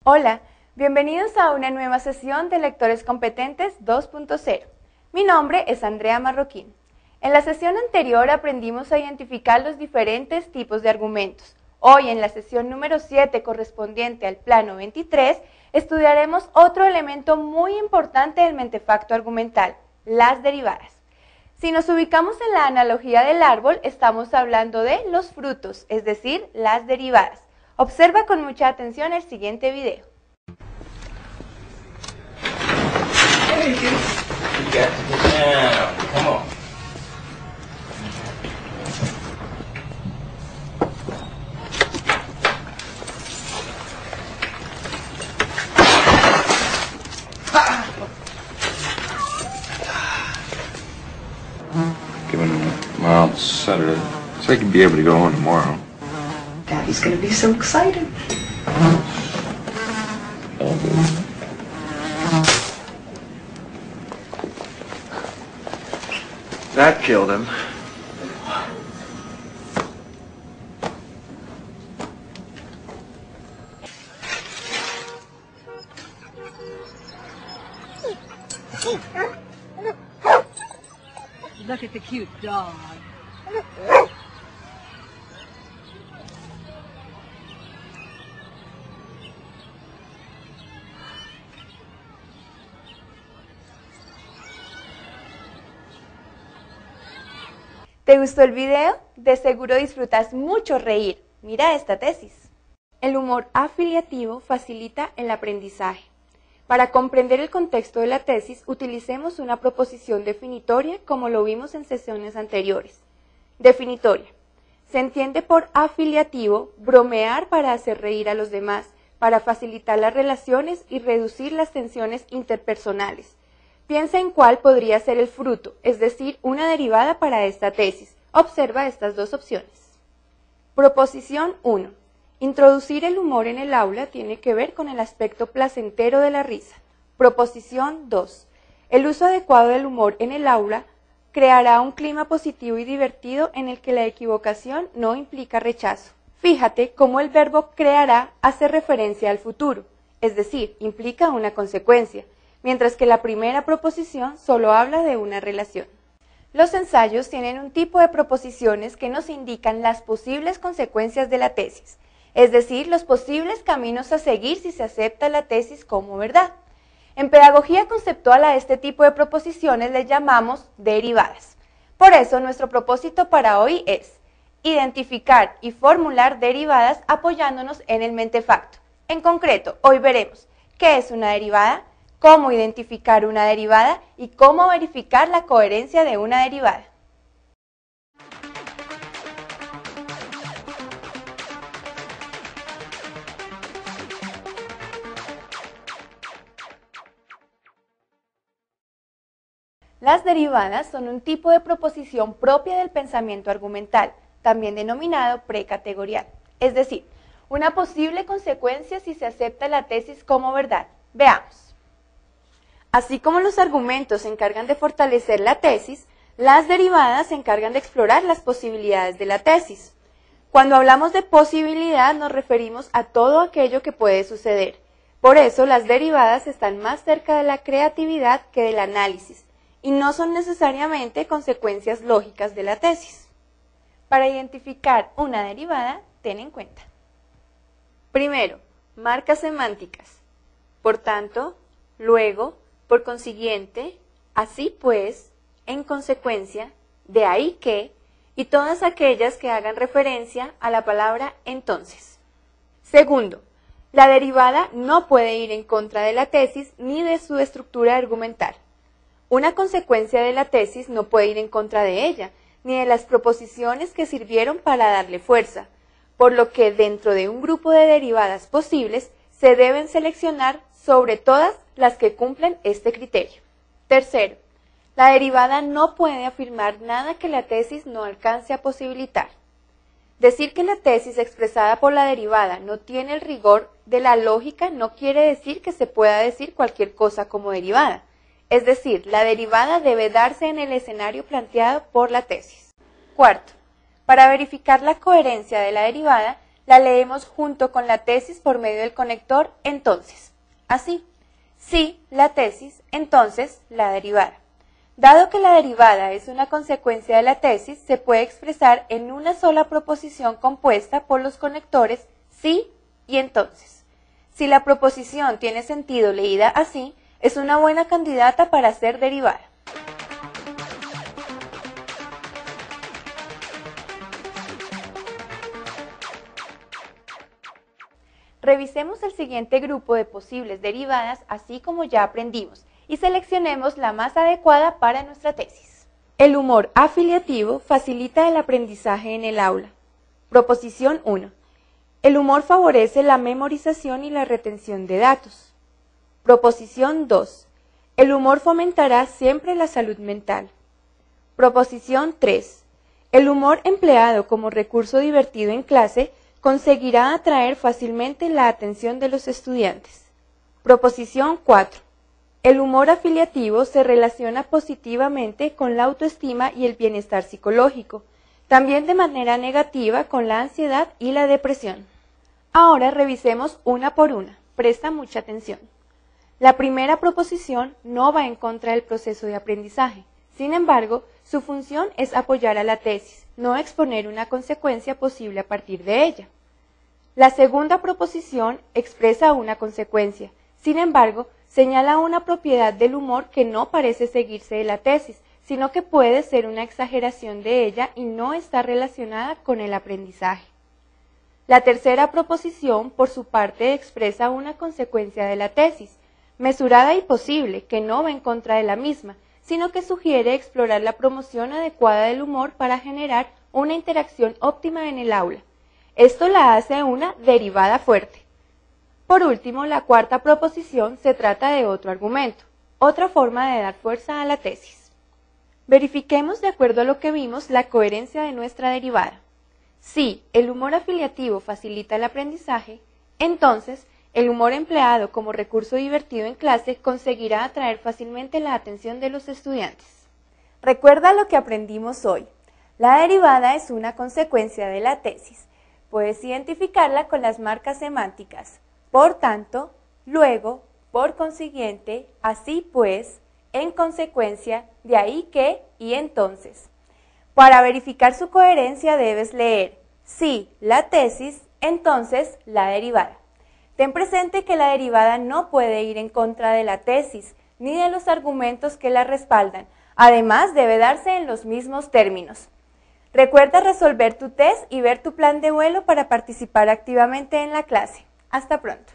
Hola, bienvenidos a una nueva sesión de Lectores Competentes 2.0. Mi nombre es Andrea Marroquín. En la sesión anterior aprendimos a identificar los diferentes tipos de argumentos. Hoy, en la sesión número 7, correspondiente al plano 23, estudiaremos otro elemento muy importante del mentefacto argumental, las derivadas. Si nos ubicamos en la analogía del árbol, estamos hablando de los frutos, es decir, las derivadas. Observa con mucha atención el siguiente video. Hey, you got to get down. Come on. Given mild sedative, so I could be able to go home tomorrow. Daddy's gonna be so excited. That killed him. Look at the cute dog. ¿Te gustó el video? De seguro disfrutas mucho reír. Mira esta tesis. El humor afiliativo facilita el aprendizaje. Para comprender el contexto de la tesis, utilicemos una proposición definitoria como lo vimos en sesiones anteriores. Definitoria. Se entiende por afiliativo bromear para hacer reír a los demás, para facilitar las relaciones y reducir las tensiones interpersonales. Piensa en cuál podría ser el fruto, es decir, una derivada para esta tesis. Observa estas dos opciones. Proposición 1. Introducir el humor en el aula tiene que ver con el aspecto placentero de la risa. Proposición 2. El uso adecuado del humor en el aula creará un clima positivo y divertido en el que la equivocación no implica rechazo. Fíjate cómo el verbo creará hace referencia al futuro, es decir, implica una consecuencia, mientras que la primera proposición solo habla de una relación. Los ensayos tienen un tipo de proposiciones que nos indican las posibles consecuencias de la tesis, es decir, los posibles caminos a seguir si se acepta la tesis como verdad. En pedagogía conceptual a este tipo de proposiciones les llamamos derivadas. Por eso nuestro propósito para hoy es identificar y formular derivadas apoyándonos en el mentefacto. En concreto, hoy veremos qué es una derivada, cómo identificar una derivada y cómo verificar la coherencia de una derivada. Las derivadas son un tipo de proposición propia del pensamiento argumental, también denominado precategorial, es decir, una posible consecuencia si se acepta la tesis como verdad. Veamos. Así como los argumentos se encargan de fortalecer la tesis, las derivadas se encargan de explorar las posibilidades de la tesis. Cuando hablamos de posibilidad nos referimos a todo aquello que puede suceder. Por eso las derivadas están más cerca de la creatividad que del análisis y no son necesariamente consecuencias lógicas de la tesis. Para identificar una derivada, ten en cuenta. Primero, marcas semánticas. Por tanto, luego, por consiguiente, así pues, en consecuencia, de ahí que, y todas aquellas que hagan referencia a la palabra entonces. Segundo, la derivada no puede ir en contra de la tesis ni de su estructura argumental. Una consecuencia de la tesis no puede ir en contra de ella, ni de las proposiciones que sirvieron para darle fuerza, por lo que dentro de un grupo de derivadas posibles se deben seleccionar sobre todas las que cumplen este criterio. Tercero, la derivada no puede afirmar nada que la tesis no alcance a posibilitar. Decir que la tesis expresada por la derivada no tiene el rigor de la lógica no quiere decir que se pueda decir cualquier cosa como derivada. Es decir, la derivada debe darse en el escenario planteado por la tesis. Cuarto, para verificar la coherencia de la derivada, la leemos junto con la tesis por medio del conector entonces. Así, si la tesis, entonces la derivada. Dado que la derivada es una consecuencia de la tesis, se puede expresar en una sola proposición compuesta por los conectores si y entonces. Si la proposición tiene sentido leída así, es una buena candidata para ser derivada. Revisemos el siguiente grupo de posibles derivadas, así como ya aprendimos, y seleccionemos la más adecuada para nuestra tesis. El humor afiliativo facilita el aprendizaje en el aula. Proposición 1. El humor favorece la memorización y la retención de datos. Proposición 2. El humor fomentará siempre la salud mental. Proposición 3. El humor empleado como recurso divertido en clase conseguirá atraer fácilmente la atención de los estudiantes. Proposición 4. El humor afiliativo se relaciona positivamente con la autoestima y el bienestar psicológico, también de manera negativa con la ansiedad y la depresión. Ahora revisemos una por una. Presta mucha atención. La primera proposición no va en contra del proceso de aprendizaje. Sin embargo, su función es apoyar a la tesis, no exponer una consecuencia posible a partir de ella. La segunda proposición expresa una consecuencia. Sin embargo, señala una propiedad del humor que no parece seguirse de la tesis, sino que puede ser una exageración de ella y no está relacionada con el aprendizaje. La tercera proposición, por su parte, expresa una consecuencia de la tesis, mesurada y posible, que no va en contra de la misma, sino que sugiere explorar la promoción adecuada del humor para generar una interacción óptima en el aula. Esto la hace una derivada fuerte. Por último, la cuarta proposición se trata de otro argumento, otra forma de dar fuerza a la tesis. Verifiquemos de acuerdo a lo que vimos la coherencia de nuestra derivada. Si el humor afiliativo facilita el aprendizaje, entonces el humor empleado como recurso divertido en clase conseguirá atraer fácilmente la atención de los estudiantes. Recuerda lo que aprendimos hoy. La derivada es una consecuencia de la tesis. Puedes identificarla con las marcas semánticas. Por tanto, luego, por consiguiente, así pues, en consecuencia, de ahí que y entonces. Para verificar su coherencia debes leer si la tesis, entonces la derivada. Ten presente que la derivada no puede ir en contra de la tesis, ni de los argumentos que la respaldan. Además, debe darse en los mismos términos. Recuerda resolver tu test y ver tu plan de vuelo para participar activamente en la clase. Hasta pronto.